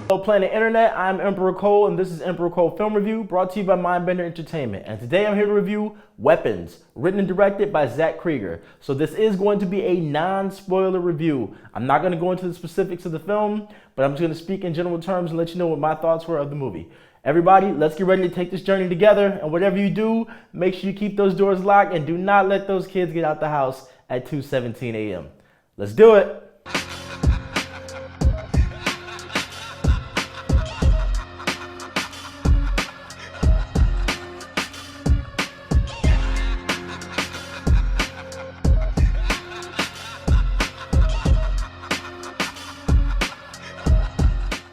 Hello Planet Internet, I'm Emperor Cole and this is Emperor Cole Film Review brought to you by MindBender Entertainment. And today I'm here to review Weapons, written and directed by Zach Cregger. So this is going to be a non-spoiler review. I'm not going to go into the specifics of the film, but I'm just going to speak in general terms and let you know what my thoughts were of the movie. Everybody, let's get ready to take this journey together, and whatever you do, make sure you keep those doors locked and do not let those kids get out the house at 2:17 a.m. Let's do it!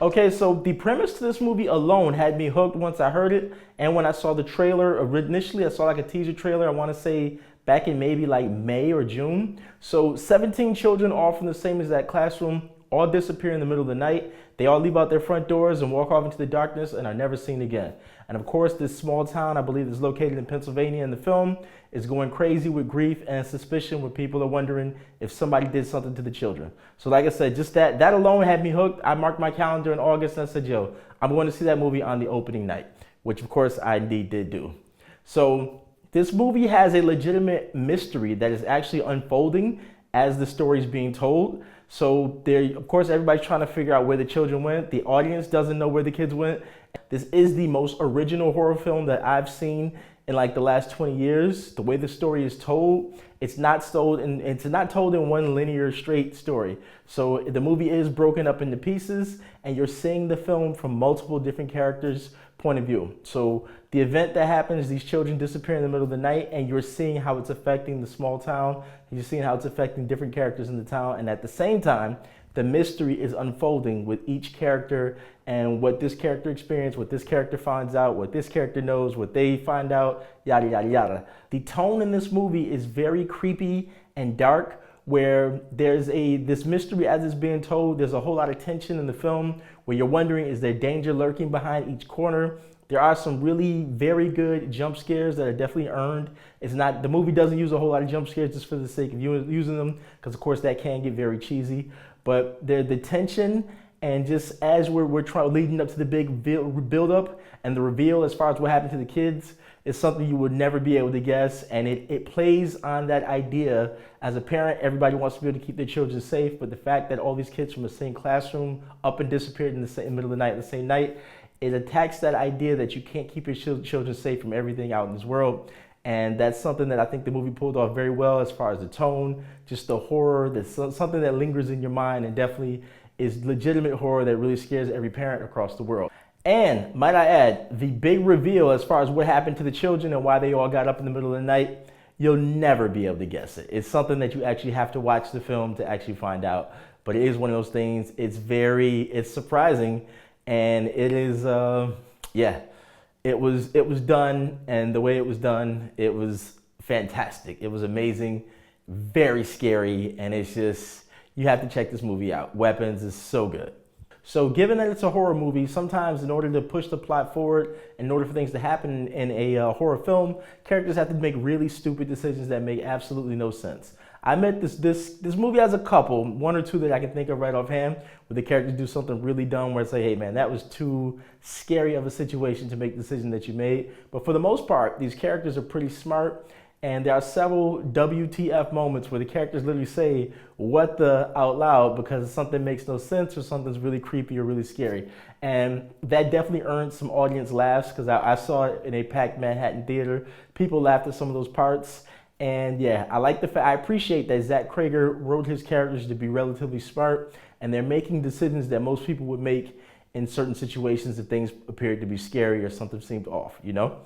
Okay, so the premise to this movie alone had me hooked once I heard it, and when I saw the trailer. Initially I saw like a teaser trailer, I want to say back in maybe like May or June. So 17 children, all from the same exact classroom, all disappear in the middle of the night. They all leave out their front doors and walk off into the darkness and are never seen again. And of course, this small town, I believe is located in Pennsylvania in the film, is going crazy with grief and suspicion, where people are wondering if somebody did something to the children. So like I said, just that alone had me hooked. I marked my calendar in August and I said, yo, I'm going to see that movie on the opening night, which of course I indeed did do. So this movie has a legitimate mystery that is actually unfolding as the story is being told. So there, of course, everybody's trying to figure out where the children went. The audience doesn't know where the kids went. This is the most original horror film that I've seen in like the last 20 years. The way the story is told, it's not told in one linear straight story. So the movie is broken up into pieces and you're seeing the film from multiple different characters' point of view. So the event that happens, these children disappear in the middle of the night, and you're seeing how it's affecting the small town. You're seeing how it's affecting different characters in the town. And at the same time, the mystery is unfolding with each character and what this character experienced, what this character finds out, what this character knows, what they find out, yada, yada, yada. The tone in this movie is very creepy and dark, where there's this mystery as it's being told. There's a whole lot of tension in the film where you're wondering, is there danger lurking behind each corner? There are some really very good jump scares that are definitely earned. The movie doesn't use a whole lot of jump scares just for the sake of using them, because of course that can get very cheesy. But the tension, and just as we're leading up to the big build up and the reveal as far as what happened to the kids, is something you would never be able to guess. And it plays on that idea. As a parent, everybody wants to be able to keep their children safe, but the fact that all these kids from the same classroom up and disappeared in the middle of the night, the same night, it attacks that idea that you can't keep your children safe from everything out in this world. And that's something that I think the movie pulled off very well, as far as the tone, just the horror. That's something that lingers in your mind and definitely is legitimate horror that really scares every parent across the world. And might I add, the big reveal as far as what happened to the children and why they all got up in the middle of the night, you'll never be able to guess it. It's something that you actually have to watch the film to actually find out. But it is one of those things, it's surprising, and it is, yeah. It was done, and the way it was done, it was fantastic. It was amazing, very scary, and it's just, you have to check this movie out. Weapons is so good. So given that it's a horror movie, sometimes in order to push the plot forward, in order for things to happen in a horror film, characters have to make really stupid decisions that make absolutely no sense. I admit this movie has a couple, one or two that I can think of right offhand, where the characters do something really dumb where it's like, hey man, that was too scary of a situation to make the decision that you made. But for the most part, these characters are pretty smart, and there are several WTF moments where the characters literally say, what the, out loud, because something makes no sense or something's really creepy or really scary. And that definitely earned some audience laughs, because I saw it in a packed Manhattan theater. People laughed at some of those parts. And yeah, I appreciate that Zach Cregger wrote his characters to be relatively smart, and they're making decisions that most people would make in certain situations if things appeared to be scary or something seemed off, you know?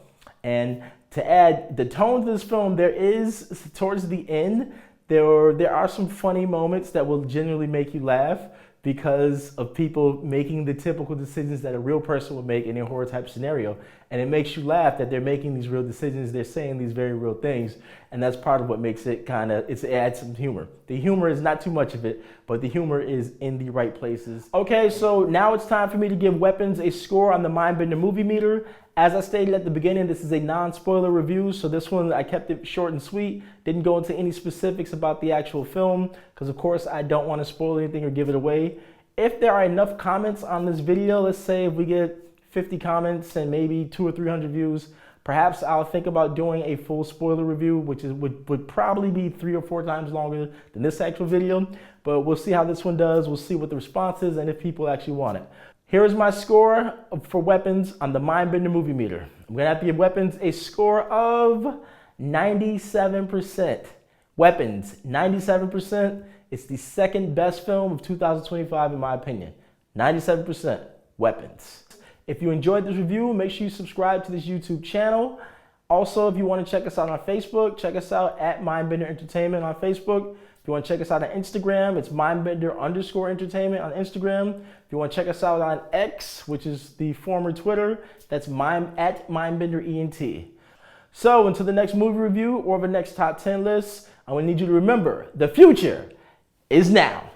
And to add the tone to this film, there is, towards the end, there are some funny moments that will genuinely make you laugh, because of people making the typical decisions that a real person would make in a horror type scenario. And it makes you laugh that they're making these real decisions, they're saying these very real things, and that's part of what makes it it adds some humor. The humor is not too much of it, but the humor is in the right places. Okay, so now it's time for me to give Weapons a score on the MindBender movie meter. As I stated at the beginning, this is a non-spoiler review, so this one I kept it short and sweet. Didn't go into any specifics about the actual film, because of course I don't want to spoil anything or give it away. If there are enough comments on this video, let's say if we get 50 comments and maybe 200 or 300 views, perhaps I'll think about doing a full spoiler review, which would probably be 3 or 4 times longer than this actual video. But we'll see how this one does. We'll see what the response is and if people actually want it. Here is my score for weapons on the MindBender movie meter. I'm gonna have to give weapons a score of 97%. Weapons, 97%. It's the second best film of 2025 in my opinion. 97%. Weapons. If you enjoyed this review, make sure you subscribe to this YouTube channel. Also, if you want to check us out on Facebook, check us out at MindBender Entertainment on Facebook. If you want to check us out on Instagram, it's MindBender_Entertainment on Instagram. If you want to check us out on X, which is the former Twitter, that's at MindBenderENT. So until the next movie review or the next top 10 list, I will need you to remember, the future is now.